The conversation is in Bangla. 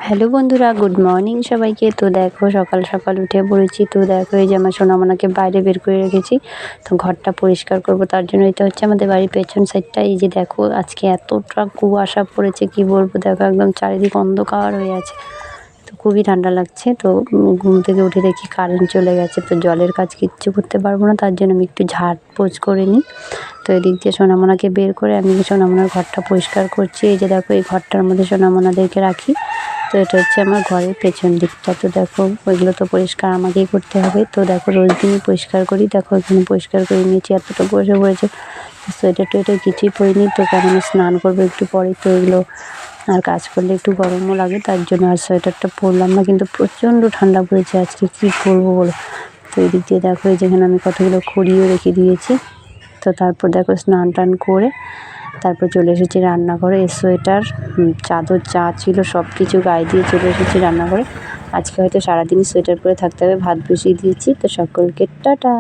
হ্যালো বন্ধুরা, গুড মর্নিং সবাইকে। তো দেখো সকাল সকাল উঠে পড়েছি। তো দেখো এই যে আমার সোনামোনাকে বাইরে বের করে রেখেছি। তো ঘরটা পরিষ্কার করব, তার জন্য এটা হচ্ছে আমাদের বাড়ির পেছন সাইডটা। এই যে দেখো আজকে এতটা কুয়াশা পড়েছে কি বলবো, দেখো একদম চারিদিক অন্ধকার হয়ে আছে। তো খুবই ঠান্ডা লাগছে। তো ঘুম থেকে উঠে দেখি কারেন্ট চলে গেছে। তো জলের কাজ কিচ্ছু করতে পারবো না, তার জন্য আমি একটু ঝাড়পোছ করে নিই। তো এদিক দিয়ে সোনামোনাকে বের করে আমি সোনামোনার ঘরটা পরিষ্কার করছি। এই যে দেখো এই ঘরটার মধ্যে সোনামোনাদেরকে রাখি। তো এটা হচ্ছে আমার ঘরের পেছন দিকটা। তো দেখো ওইগুলো তো পরিষ্কার আমাকেই করতে হবে। তো দেখো রোজ দিনই পরিষ্কার করি। দেখো এখানে পরিষ্কার করে নিয়েছি, এতটা বসে পড়েছে। সোয়েটার টোয়েটার কিছুই পরিনি, তো কারণ স্নান করবো একটু পরে। তো এগুলো আর কাজ করলে একটু গরমও লাগে, তার জন্য আর সোয়েটারটা পরলাম না। কিন্তু প্রচণ্ড ঠান্ডা পড়েছে আজকে, কী করবো বলো। তো এদিক দিয়ে দেখো এই যেখানে আমি কতগুলো খড়িও রেখে দিয়েছি। তো তারপর দেখো স্নান টান করে তারপর চলে এসেছি রান্নাঘরে। সোয়েটার, চাদর যা ছিল সব কিছু গায়ে দিয়ে চলে এসেছি রান্নাঘরে। আজকে হয়তো সারাদিনই সোয়েটার পরে থাকতে হবে। ভাত বসিয়ে দিয়েছি। তো সকলকে টাটা।